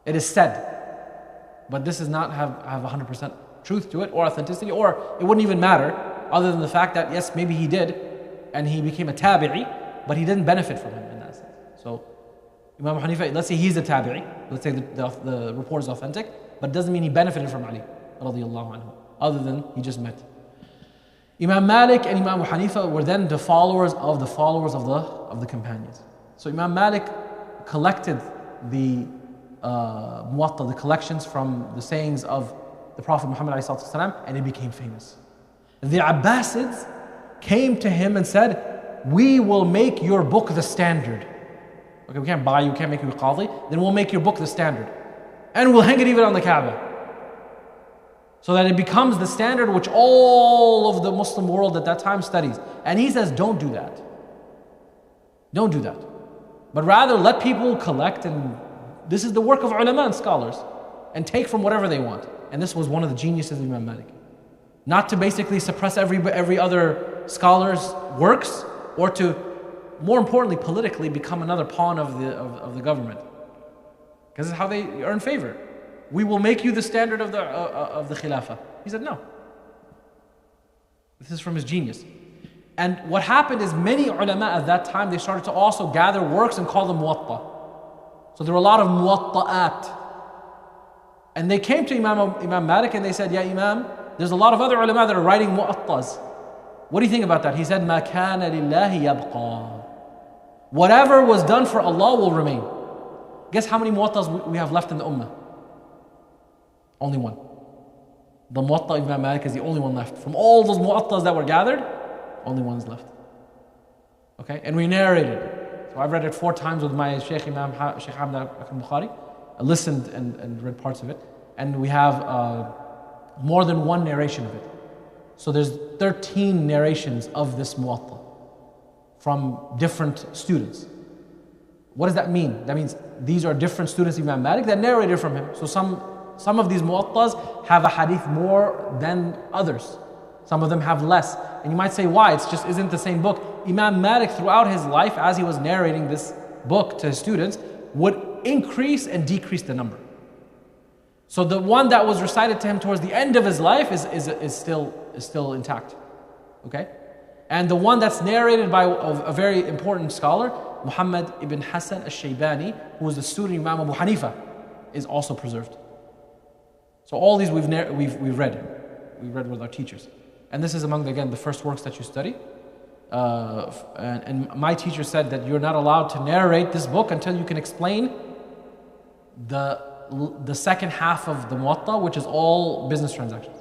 It is said. But this does not have 100% truth to it or authenticity, or it wouldn't even matter other than the fact that yes, maybe he did and he became a tabi'i, but he didn't benefit from him in that sense. So Imam Abu Hanifa, let's say he's a tabi'i, let's say the report is authentic, but it doesn't mean he benefited from Ali radiallahu anhu, other than he just met. Imam Malik and Imam Abu Hanifa were then the followers of the companions. So Imam Malik collected the Muwatta, the collections from the sayings of the Prophet Muhammad ﷺ, and it became famous. The Abbasids came to him and said, we will make your book the standard. Okay, we can't buy you, we can't make you a qadi, then we'll make your book the standard. And we'll hang it even on the Kaaba. So that it becomes the standard which all of the Muslim world at that time studies. And he says, don't do that. Don't do that. But rather let people collect and This is the work of ulama and scholars, and take from whatever they want. And this was one of the geniuses of Imam Malik. Not to basically suppress every other scholar's works, or to, more importantly, politically become another pawn of the government. Because this is how they earn favor. We will make you the standard of the Khilafah. He said no. This is from his genius. And what happened is many ulama at that time, they started to also gather works and call them muwatta. So there were a lot of muwatta'at. And they came to Imam Malik and they said, Ya Imam, there's a lot of other ulama that are writing mu'attas. What do you think about that? He said, Ma kana lillahi yabqa. Whatever was done for Allah will remain. Guess how many mu'attas we have left in the ummah? Only one. The muwatta of Imam Malik is the only one left. From all those mu'attas that were gathered, only one is left. Okay? And we narrated. So I've read it 4 times with my Shaykh Imam Shaykh Hamd al-Bukhari. I listened and read parts of it. And we have more than one narration of it. So there's 13 narrations of this muwatta from different students. What does that mean? That means these are different students of Imam Malik that narrated from him. So some of these muwattas have a hadith more than others. Some of them have less. And you might say, why? It's just isn't the same book. Imam Malik throughout his life, as he was narrating this book to his students, would increase and decrease the number. So the one that was recited to him towards the end of his life is still intact. Okay? And the one that's narrated by a very important scholar, Muhammad ibn Hassan al-Shaybani, who was the student of Imam Abu Hanifa, is also preserved. So all these we've read. We've read with our teachers. And this is among, again, the first works that you study. And my teacher said that you're not allowed to narrate this book until you can explain the second half of the Muwatta, which is all business transactions.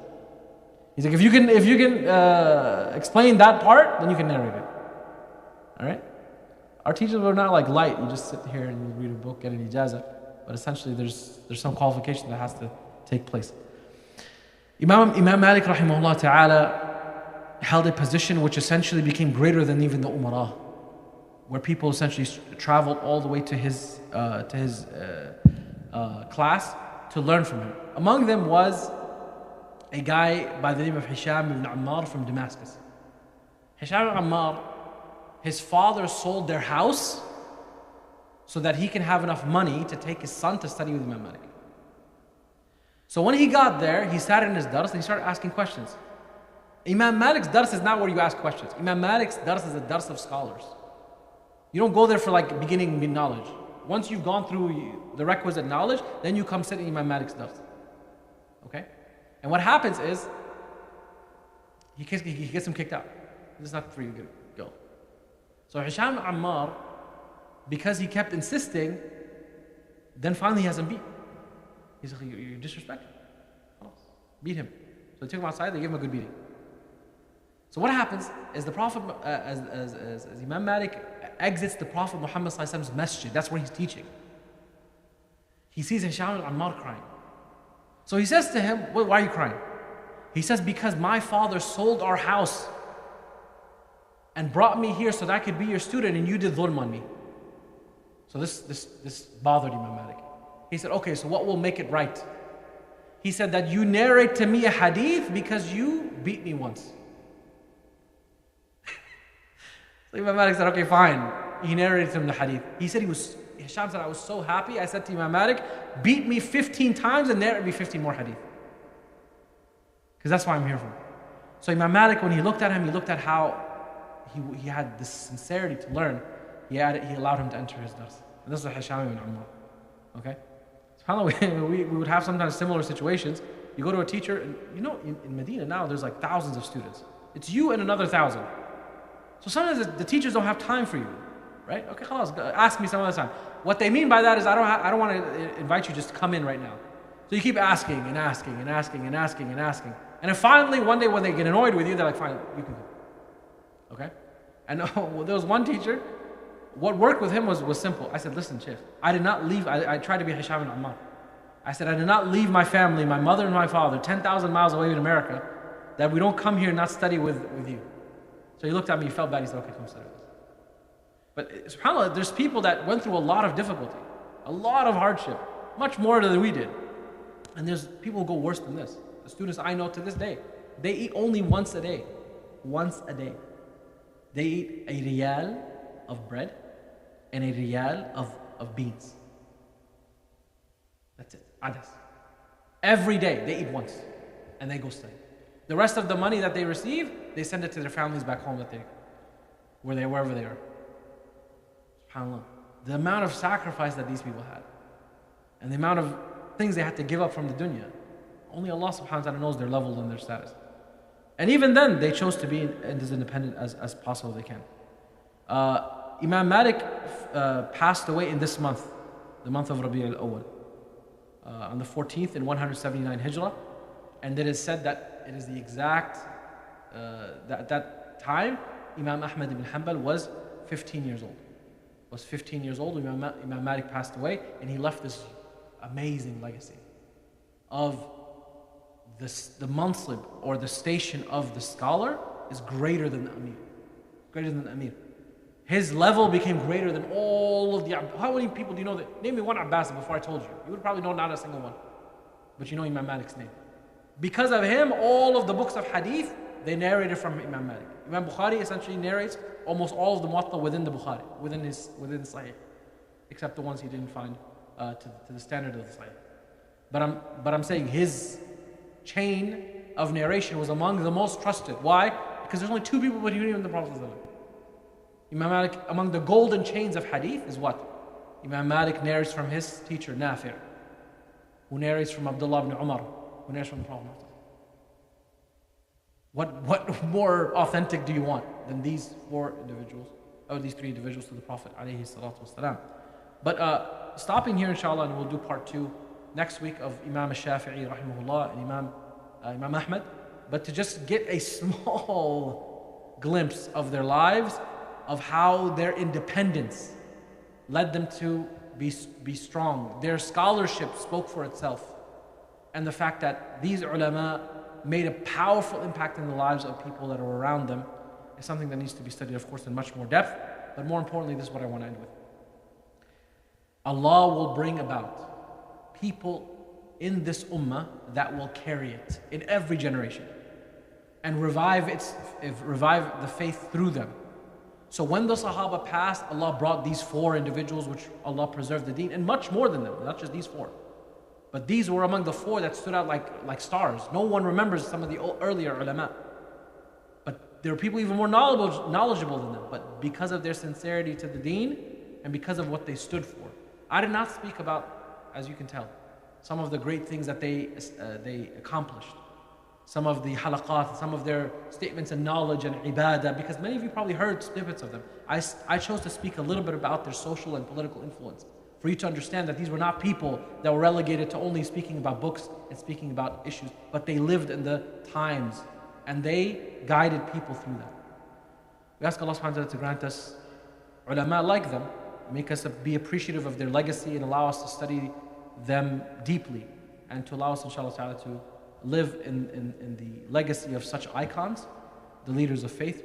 He's like, if you can explain that part, then you can narrate it. All right? Our teachers were not like light. You just sit here and you read a book, get an ijazah. But essentially, there's some qualification that has to take place. Imam Malik rahimahullah ta'ala held a position which essentially became greater than even the umara, where people essentially traveled all the way to his class to learn from him. Among them was a guy by the name of Hisham ibn Ammar from Damascus. Hisham ibn Ammar, his father sold their house so that he can have enough money to take his son to study with Imam Malik. So when he got there, he sat in his dars and he started asking questions. Imam Malik's dars is not where you ask questions. Imam Malik's dars is a dars of scholars. You don't go there for like beginning knowledge. Once you've gone through the requisite knowledge, then you come sit in Imam Malik's dars. Okay? And what happens is, he gets him kicked out. This is not for you to go. So Hisham Ammar, because he kept insisting, then finally he has him beat. He's like, you're disrespectful. Beat him. So they took him outside, they gave him a good beating. So what happens is the Prophet, as Imam Malik exits the Prophet Muhammad's masjid, that's where he's teaching. He sees Hisham al-Ammar crying. So he says to him, why are you crying? He says, because my father sold our house and brought me here so that I could be your student and you did dhulm on me. So this bothered Imam Malik. He said, okay, so what will make it right? He said that you narrate to me a hadith because you beat me once. So Imam Malik said, okay, fine. He narrated to him the hadith. He said Hisham said, I was so happy. I said to Imam Malik, beat me 15 times and narrate me 15 more hadith. Because that's why I'm here for. So Imam Malik, when he looked at him, he looked at how he had this sincerity to learn. He allowed him to enter his dars. And this is Hisham ibn Ammar. Okay? SubhanAllah, we would have sometimes similar situations. You go to a teacher, and you know, in Medina now, there's like thousands of students. It's you and another 1,000. So sometimes the teachers don't have time for you, right? Okay, khalas, ask me some other time. What they mean by that is I don't want to invite you just to come in right now. So you keep asking and asking and asking and asking and asking. And then finally, one day when they get annoyed with you, they're like, fine, you can go. Okay? And there was one teacher, what worked with him was simple. I said, listen, Sheikh, I did not leave, I tried to be Hisham ibn Ammar. I said, I did not leave my family, my mother and my father, 10,000 miles away in America, that we don't come here and not study with you. So he looked at me, he felt bad, he said, okay, come study with us. But subhanAllah, there's people that went through a lot of difficulty, A lot of hardship. Much more than we did. And there's people who go worse than this. The students I know to this day, they eat only once a day. Once a day. They eat a riyal of bread and a riyal of beans. That's it. Adas. Every day they eat once and they go study. The rest of the money that they receive, they send it to their families back home wherever they are. SubhanAllah. The amount of sacrifice that these people had and the amount of things they had to give up from the dunya. Only Allah subhanahu wa ta'ala knows their level and their status. And even then, they chose to be as independent as possible they can. Imam Malik passed away in this month, the month of Rabi' al-Awwal, on the 14th in 179 Hijrah. And it is said that it is the exact, that at that time, Imam Ahmad ibn Hanbal was 15 years old. Was 15 years old when Imam Malik passed away, and he left this amazing legacy of the mansib or the station of the scholar is greater than the Amir. Greater than the Amir. His level became greater than all of the... How many people do you know that? Name me one Abbasi before I told you. You would probably know not a single one. But you know Imam Malik's name. Because of him, all of the books of hadith, they narrated from Imam Malik. Imam Bukhari essentially narrates almost all of the Muwatta within the Bukhari, within the Sahih, except the ones he didn't find to the standard of the Sahih. But I'm saying his chain of narration was among the most trusted. Why? Because there's only two people between him and the Prophet. Imam Malik, among the golden chains of hadith is what? Imam Malik narrates from his teacher Nafi', who narrates from Abdullah ibn Umar, who narrates from the Prophet. What more authentic do you want than these four individuals, or these three individuals to the Prophet alayhi salatu wasalam? But stopping here inshallah, and we'll do part 2 next week of Imam al-Shafi'i rahimahullah and Imam Ahmad, but to just get a small glimpse of their lives, of how their independence led them to be strong. Their scholarship spoke for itself. And the fact that these ulama made a powerful impact in the lives of people that are around them is something that needs to be studied, of course, in much more depth. But more importantly, this is what I want to end with. Allah will bring about people in this ummah that will carry it in every generation and revive the faith through them. So when the Sahaba passed, Allah brought these 4 individuals which Allah preserved the deen, and much more than them, not just these 4. But these were among the 4 that stood out like stars. No one remembers some of the earlier ulama. But there were people even more knowledgeable than them. But because of their sincerity to the deen and because of what they stood for. I did not speak about, as you can tell, some of the great things that they accomplished. Some of the halaqat, some of their statements and knowledge and ibadah, because many of you probably heard snippets of them. I chose to speak a little bit about their social and political influence, for you to understand that these were not people that were relegated to only speaking about books and speaking about issues, but they lived in the times and they guided people through that. We ask Allah subhanahu wa ta'ala to grant us ulama like them, make us be appreciative of their legacy and allow us to study them deeply, and to allow us inshallah ta'ala to live in the legacy of such icons, the leaders of faith.